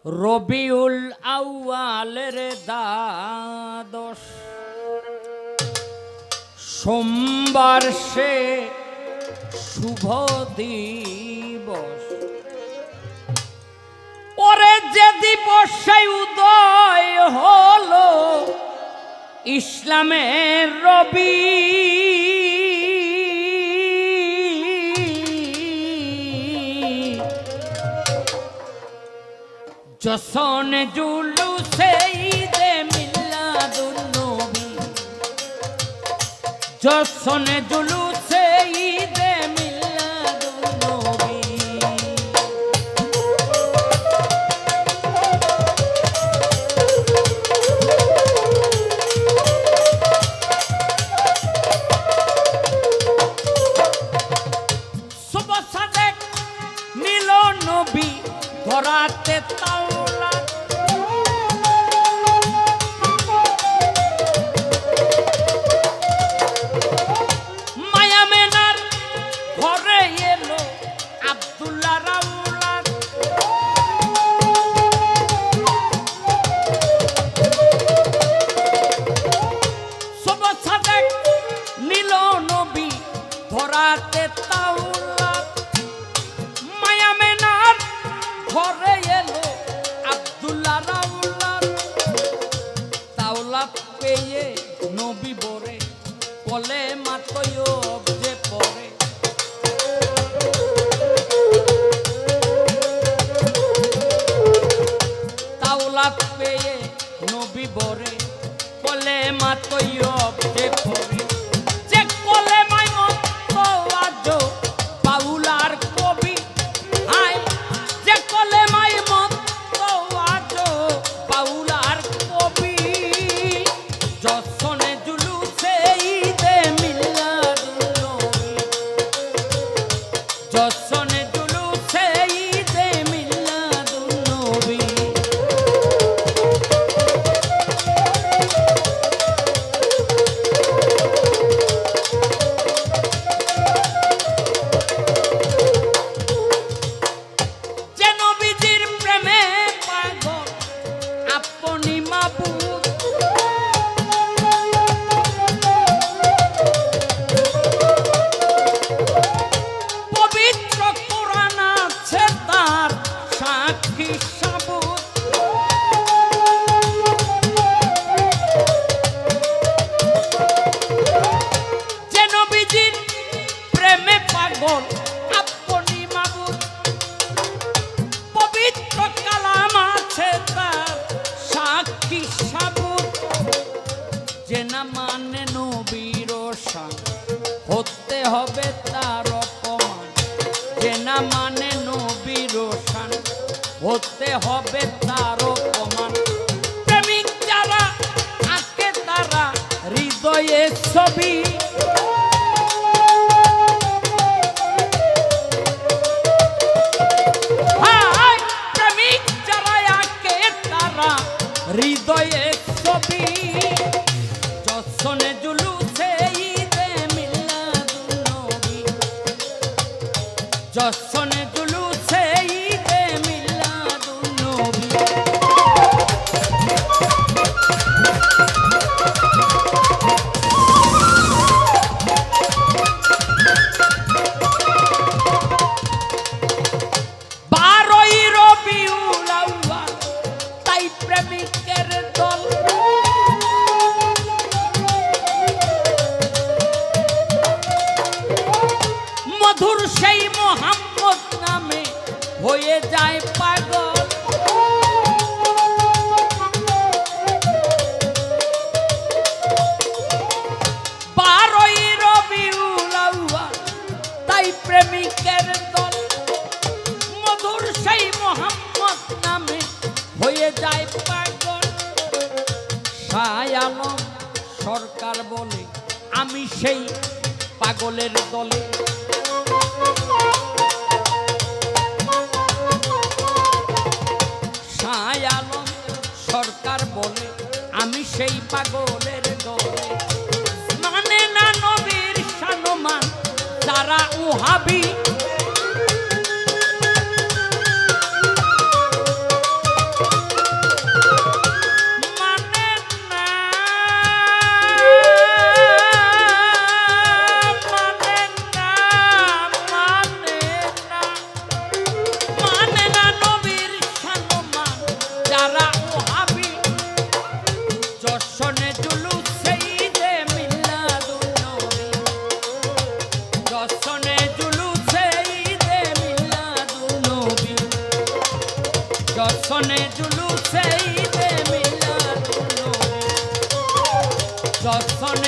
রবিউল আউয়ালের দ্বাদশ সোমবার সে শুভ দিবস। ওরে যে দিবসে উদয় হলো ইসলামের রবি, জশন জুলুসে ঈদে মিলাদুন নবী, জশন জুলুসে ঈদে মিলাদুন নবী। শুভ সাদেক নীল নবী ধরাতে তাওলা, মায়া মেনার ঘরে এলো আব্দুল্লাহ রাউলা। শুভ সাদেক নীল নবী ধরাতে তাওলা, মায়া মেনার ঘরে এলো আব্দুল্লাহ রাউলা। তাওলা পেয়ে নবী বরে বলে মাতয়ব যে পরে, তাওলা পেয়ে নবী বরে বলে মাতয়ব যে পরে। যে কলে মাই মত আজ বাউলার কবি, আয় যে কলে মাই মত আজ বাউলার কবি, জশনে জুলুসে ঈদে মিলাদুন নবী, জশনে জুলুসে ঈদে মিলাদুন নবী। যে নবীজির প্রেমে পাগল আপনি মাবুদ, পবিত্র কোরআন আছে তার সাক্ষী সাবুত। যে নবীজির প্রেমে পাগল আপনি মাবুদ, পবিত্র কালাম আছে তার সাক্ষী সাবুত। যে না মানে নবীর শান হতে হবে তার অপমান, যে না মানে নবীর শান হতে হবে তার অপমান। প্রেমিক যারা আঁকে তারা হৃদয়ে ছবি, হায় প্রেমিক যারা আঁকে তারা হৃদয়ে ছবি, জশনে জুলুসে ঈদে মিলাদুন নবী, জশনে জুলুসে ঈদে মিলাদুন নবী। বারোই রবিউল আউয়াল তাই প্রেমিকের দল, মধুর সেই মোহাম্মদ নামে হয়ে যায় পাগল। বারোই রবিউল আউয়াল তাই প্রেমিকের দল, মধুর সেই মোহাম্মদ নামে হয়ে যায় পাগল। শাহ আলম সরকার বলে আমি সেই পাগলের দলে, শাহ আলম সরকার বলে আমি সেই পাগলের দলে। মানে না নবীর শানমান যারা উহাবি, জশনে জুলুসে ঈদে মিলাদুন নবী, জশনে